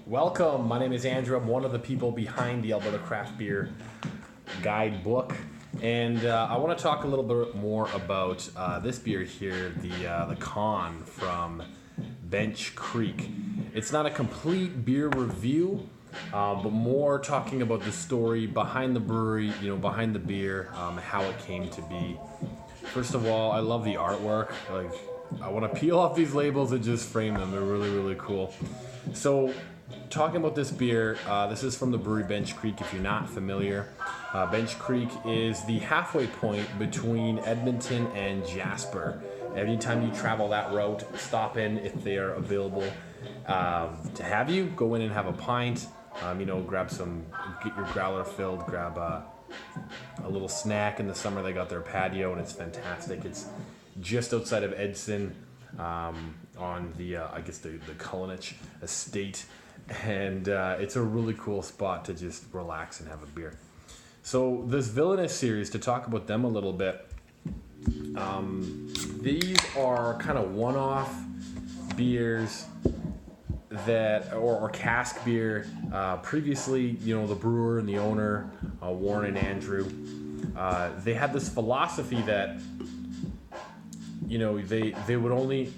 Welcome, my name is Andrew. I'm one of the people behind the Alberta Craft Beer guidebook. And I want to talk a little bit more about this beer here, the Con from Bench Creek. It's not a complete beer review, but more talking about the story behind the brewery, behind the beer, how it came to be. First of all, I love the artwork. I want to peel off these labels and just frame them. They're really, really cool. So, talking about this beer, this is from the brewery Bench Creek. If you're not familiar, Bench Creek is the halfway point between Edmonton and Jasper. Anytime you travel that route, stop in if they are available to have you. Go in and have a pint. Grab some, get your growler filled, grab a little snack. In the summer, they got their patio, and it's fantastic. It's just outside of Edson, on the Cullinich estate, and it's a really cool spot to just relax and have a beer. So this Villainous Series, to talk about them a little bit, these are kind of one-off beers that, or cask beer. Previously, the brewer and the owner, Warren and Andrew, they had this philosophy that they would only,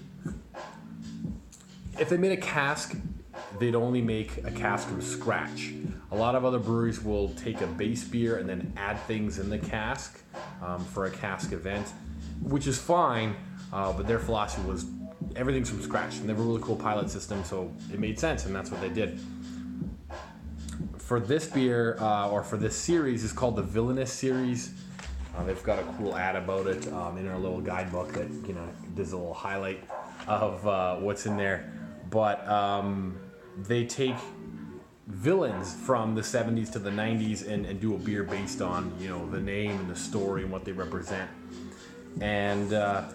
if they made a cask, they'd only make a cask from scratch. A lot of other breweries will take a base beer and then add things in the cask for a cask event, which is fine, but their philosophy was everything's from scratch. And they have a really cool pilot system, so it made sense, and that's what they did. For this beer, or for this series, is called the Villainous Series. They've got a cool ad about it in our little guidebook that does a little highlight of what's in there. But they take villains from the 70s to the 90s and do a beer based on the name and the story and what they represent. And a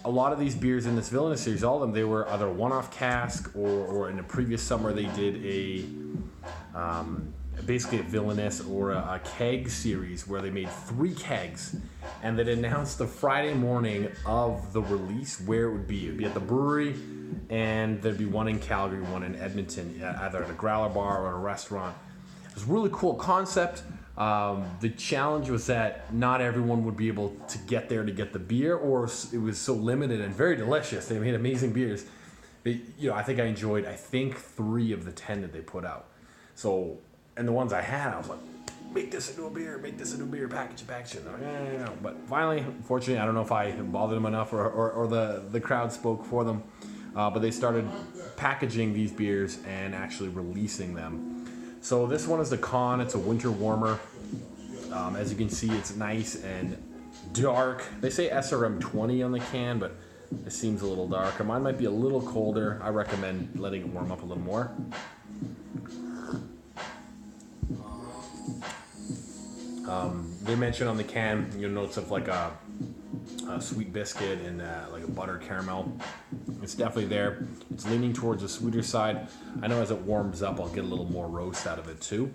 lot of these beers in this Villainous Series, all of them, they were either one-off cask or in the previous summer they did basically a Villainous or a keg series where they made 3 kegs, and they'd announce the Friday morning of the release where it would be. It would be at the brewery, and there'd be one in Calgary, one in Edmonton, either at a growler bar or a restaurant. It was a really cool concept. The challenge was that not everyone would be able to get there to get the beer, or it was so limited and very delicious. They made amazing beers. I think I enjoyed 3 of the 10 that they put out. So, and the ones I had, I was like, make this into a beer, package it. No. But finally, unfortunately, I don't know if I bothered them enough or the crowd spoke for them, but they started packaging these beers and actually releasing them. So this one is the Con. It's a winter warmer. As you can see, it's nice and dark. They say SRM 20 on the can, but it seems a little darker. Mine might be a little colder. I recommend letting it warm up a little more. They mention on the can, notes of like a sweet biscuit and like a butter caramel. It's definitely there. It's leaning towards the sweeter side. I know as it warms up, I'll get a little more roast out of it too.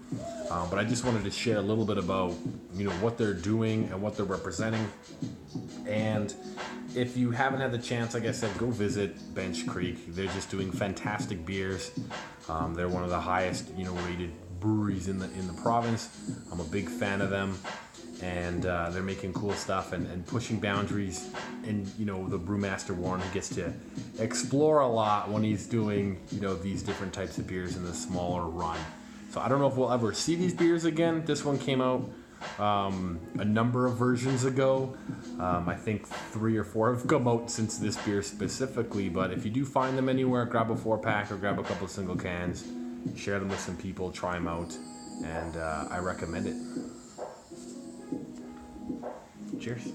But I just wanted to share a little bit about, what they're doing and what they're representing. And if you haven't had the chance, like I said, go visit Bench Creek. They're just doing fantastic beers. They're one of the highest, rated breweries in the province. I'm a big fan of them, and they're making cool stuff and pushing boundaries. And the brewmaster Warren, who gets to explore a lot when he's doing these different types of beers in the smaller run. So I don't know if we'll ever see these beers again. This one came out a number of versions ago. I think 3 or 4 have come out since this beer specifically. But if you do find them anywhere, grab a 4-pack or grab a couple of single cans. Share them with some people, try them out, and I recommend it. Cheers.